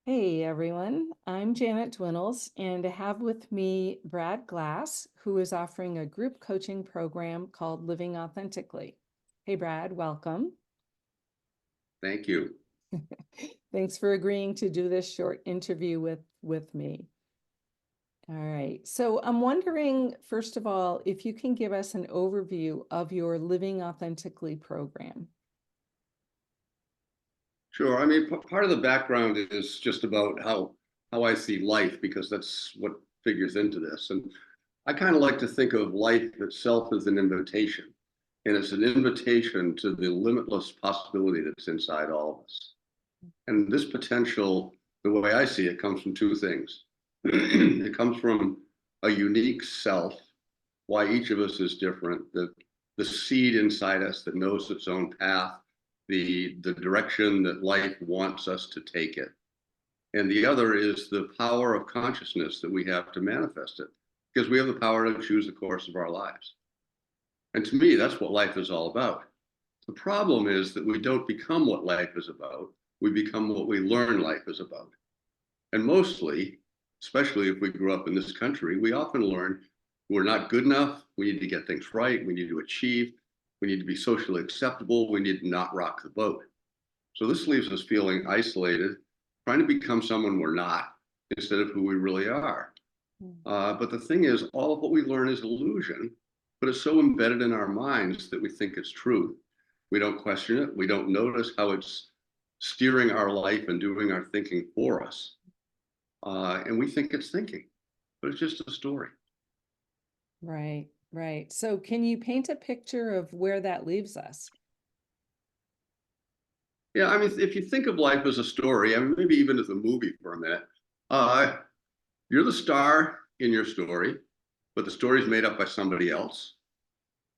Hey everyone, I'm Janet Dwinnels, and I have with me Brad Glass, who is offering a group coaching program called Living Authentically. Hey Brad, welcome. Thank you. Thanks for agreeing to do this short interview with me. All right, so I'm wondering, first of all, if you can give us an overview of your Living Authentically program. Sure. I mean, part of the background is just about how I see life, because that's what figures into this. And I kind of like to think of life itself as an invitation, and it's an invitation to the limitless possibility that's inside all of us. And this potential, the way I see it, comes from two things. It comes from a unique self, why each of us is different, the seed inside us that knows its own path, the direction that life wants us to take it. And the other is the power of consciousness that we have to manifest it, because we have the power to choose the course of our lives. And to me, that's what life is all about. The problem is that we don't become what life is about. We become what we learn life is about. And mostly, especially if we grew up in this country, we often learn we're not good enough. We need to get things right. We need to achieve. We need to be socially acceptable. We need to not rock the boat. So this leaves us feeling isolated, trying to become someone we're not instead of who we really are. But the thing is, all of what we learn is illusion, but it's so embedded in our minds that we think it's truth. We don't question it. We don't notice how it's steering our life and doing our thinking for us. And we think it's thinking, but it's just a story. Right, right. So can you paint a picture of where that leaves us? Yeah, I mean, if you think of life as a story, I mean, maybe even as a movie for a minute, uh, you're the star in your story, but the story is made up by somebody else.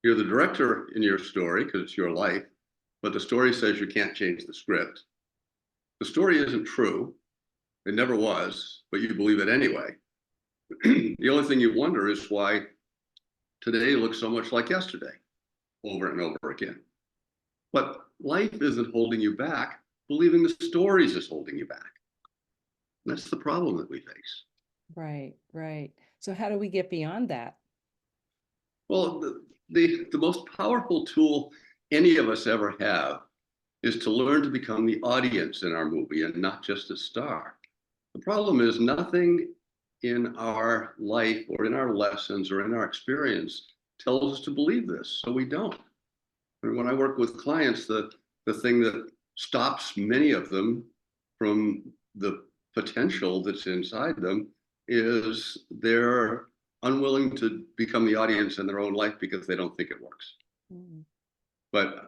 You're the director in your story because it's your life, but the story says you can't change the script. The story isn't true. It never was, but you believe it anyway. The only thing you wonder is why today looks so much like yesterday over and over again. But life isn't holding you back. Believing the stories is holding you back. That's the problem that we face. Right, right. So how do we get beyond that? Well, the most powerful tool any of us ever have is to learn to become the audience in our movie and not just a star. The problem is nothing in our life or in our lessons or in our experience tells us to believe this, so we don't. And when I work with clients, the thing that stops many of them from the potential that's inside them is they're unwilling to become the audience in their own life because they don't think it works. Mm. But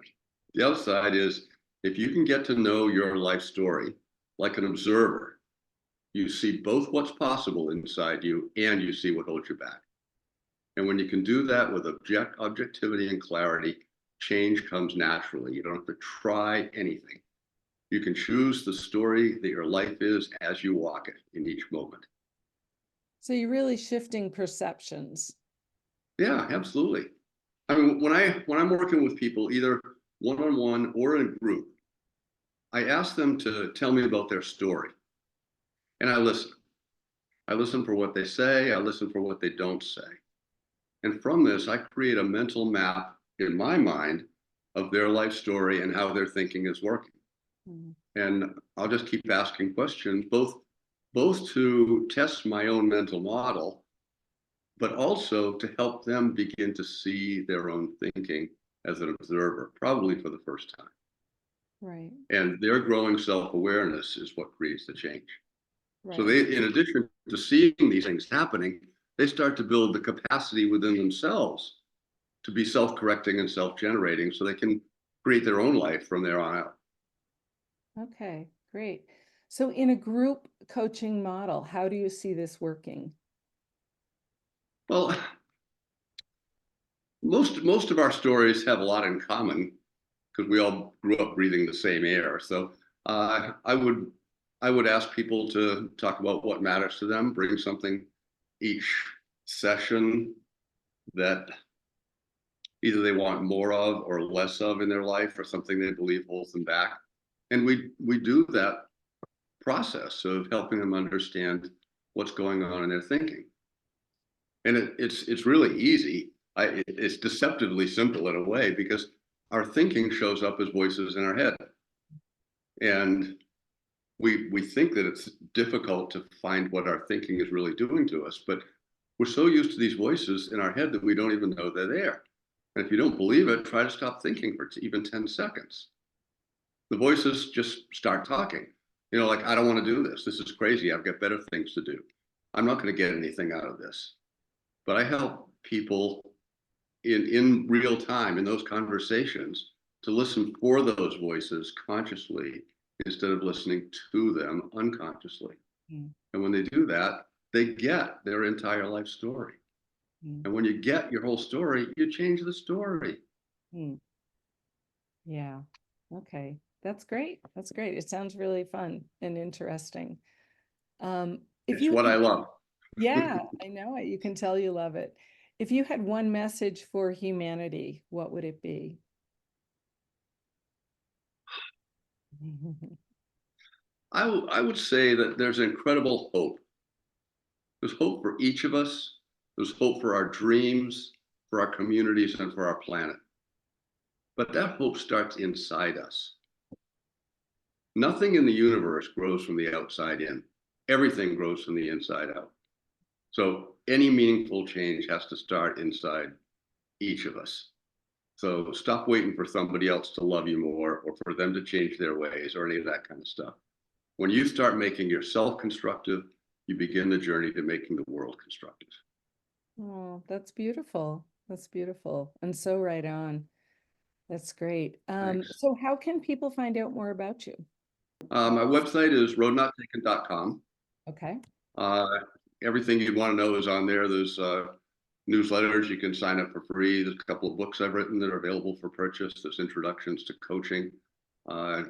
the other side is if you can get to know your life story like an observer, you see both what's possible inside you and you see what holds you back. And when you can do that with objectivity and clarity, change comes naturally. You don't have to try anything. You can choose the story that your life is as you walk it in each moment. So you're really shifting perceptions. Yeah, absolutely. I mean, when I'm working with people, either one-on-one or in a group, I ask them to tell me about their story, and I listen. I listen for what they say. I listen for what they don't say. And from this, I create a mental map in my mind of their life story and how their thinking is working. Mm. And I'll just keep asking questions, both to test my own mental model, but also to help them begin to see their own thinking as an observer, probably for the first time. Right, And their growing self-awareness is what creates the change. So right. they, in addition to seeing these things happening, they start to build the capacity within themselves to be self-correcting and self-generating so they can create their own life from there on out. Okay, great. So in a group coaching model, how do you see this working? Well, most of our stories have a lot in common because we all grew up breathing the same air. So I would ask people to talk about what matters to them, bring something each session that either they want more of or less of in their life, or something they believe holds them back. And we do that process of helping them understand what's going on in their thinking. And it's really easy. It's deceptively simple in a way because our thinking shows up as voices in our head. And we think that it's difficult to find what our thinking is really doing to us, but we're so used to these voices in our head that we don't even know they're there. And if you don't believe it, try to stop thinking for even 10 seconds. The voices just start talking. You know, like, I don't want to do this. This is crazy. I've got better things to do. I'm not going to get anything out of this. But I help people in real time in those conversations to listen for those voices consciously instead of listening to them unconsciously. Mm. And when they do that, they get their entire life story. Mm. And when you get your whole story, you change the story. Mm. Yeah. Okay. That's great. That's great. It sounds really fun and interesting. If It's you what had I love. Yeah, I know it. You can tell you love it. If you had one message for humanity, what would it be? I would say that there's incredible hope. There's hope for each of us. There's hope for our dreams, for our communities, and for our planet. But that hope starts inside us. Nothing in the universe grows from the outside in. Everything grows from the inside out. So any meaningful change has to start inside each of us. So stop waiting for somebody else to love you more or for them to change their ways or any of that kind of stuff. When you start making yourself constructive, you begin the journey to making the world constructive. Oh, that's beautiful. That's beautiful. And so right on. That's great. Thanks. So how can people find out more about you? My website is roadnottaken.com. Okay. Uh, Everything you'd want to know is on there. There's newsletters you can sign up for free. There's a couple of books I've written that are available for purchase. There's introductions to coaching,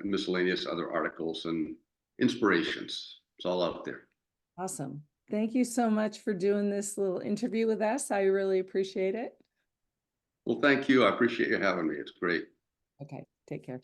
miscellaneous other articles and inspirations. It's all out there. Awesome. Thank you so much for doing this little interview with us. I really appreciate it. Well, thank you. I appreciate you having me. It's great. Okay. Take care.